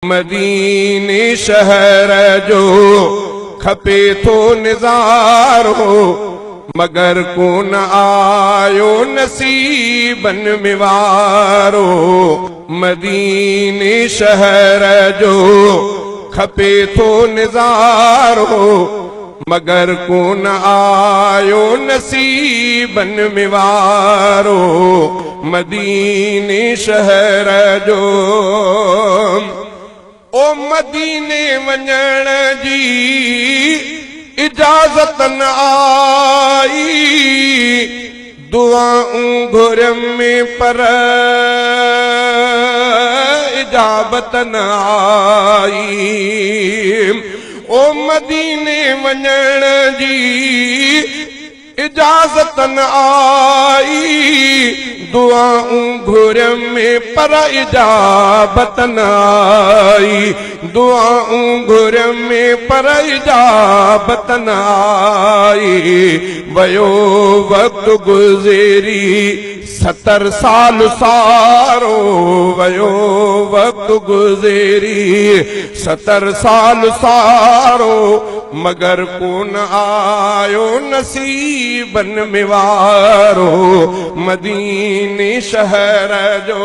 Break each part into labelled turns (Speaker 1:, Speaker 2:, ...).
Speaker 1: मदीने शहर जो खपे थो निज़ारो, मगर कोन आयो नसीबन में वारो। मदीने शहर जो खपे थो निज़ारो, मगर कोन आयो नसीबन में वारो। मदीने शहर जो ओ मदीने वञण जी इजाज़त न आई, दुआऊं घुरम में पर इजाबत न आई। ओ मदीने वञण जी इजाज़त न आई, दुआऊं घुरम में पर इजाबत न आई। दुआऊं घुरम में पर इजाबत न आई। वयो वक्त गुज़री 70 साल सारो, वयो वक्त गुज़री 70 साल सारो, मगर कोन आयो नसीबन में वारो। मदीने शहर जो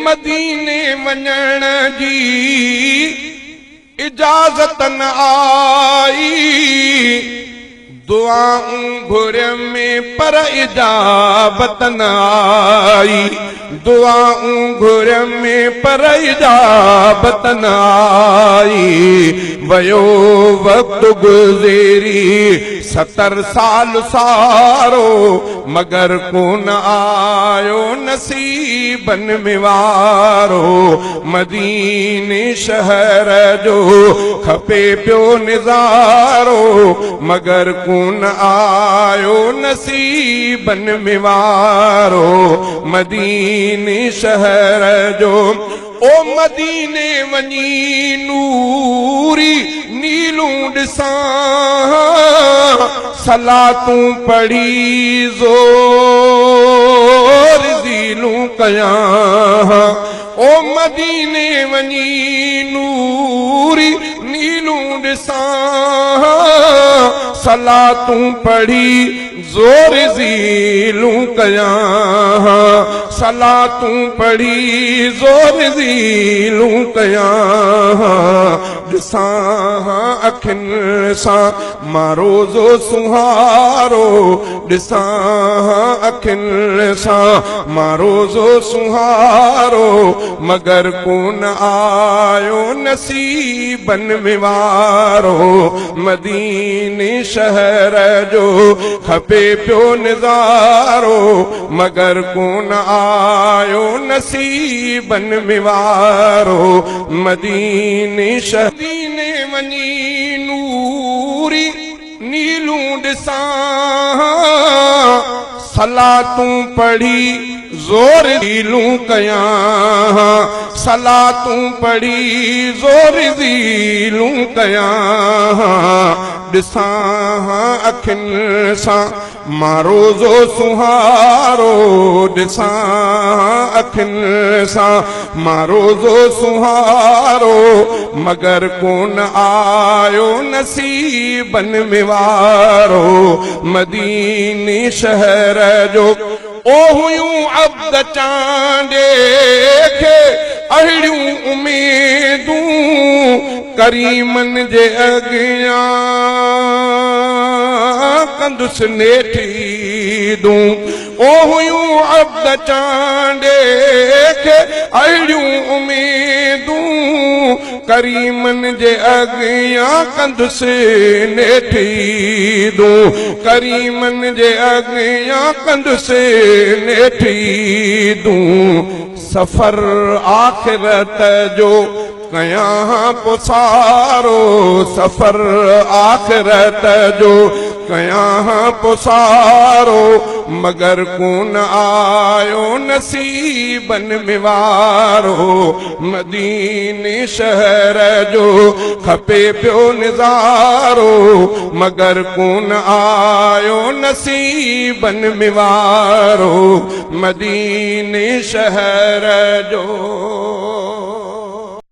Speaker 1: मदीने वञण जी इजाज़त न आई, दुआऊं घुरम में पर इजाबत न आई। दुआऊं घुरम में पर इजाबत न आई। वयो वक्त गुज़री 70 साल सारो, मगर कोन आयो नसीबन में वारो। मदीने शहर जो खपे पियो निज़ारो, मगर कोन आयो नसीबन में वारो। मदीने शहर जो ओ मदीने वञी नूरी नीलूं ॾिसां, सलातूं पढ़ी ज़ोर ज़ीलूं कयां। ओ मदीने वञी नूरी नीलूं ॾिसां, सलातूं पढ़ी ज़ोर ज़ीलूं कयां। सलातूं पढ़ी ज़ोर ज़ीलूं कयां। ॾिसां अखियुनि सां मां रोज़ो सुहारो, ॾिसां अखियुनि सां मां रोज़ो सुहारो, मगर कोन आयो नसीबन में वारो। मदीने शहर जो खपे पियो निज़ारो, मगर कोन आयो नसीबन में वारो। मदीने शदीने वञी नूरी नीलूं ॾिसां, सलातूं पढ़ी ज़ोर ज़ीलूं कयां। सलातूं पढ़ी ज़ोर ज़ीलूं कयां। ॾिसां अखियुनि सां मां रोज़ो सुहारो, ॾिसां अखियुनि सां मां रोज़ो सुहारो, मगर कोन आयो नसीबन में वारो। मदीने शहर जो ओ हुयूं अब्द चांडे खे अहिड़ियूं उमेदूं, करीमन जे अॻियां कंदुसि नेठीदूं। ओ हुयूं अब्द चांडे खे अहिड़ियूं उमेदूं, करीमन जे अॻियां कंदुसि नेठीदूं। करीमन जे अॻियां कंदुसि नेठीदूं। सफ़र आख़िरत जो कयां पुसारो, सफ़र आख़िरत जो कयां पुसारो, मगर कोन आयो नसीबन में वारो। मदीने शहर जो खपे पियो निज़ारो, मगर कोन आयो नसीबन में वारो। मदीने शहर जो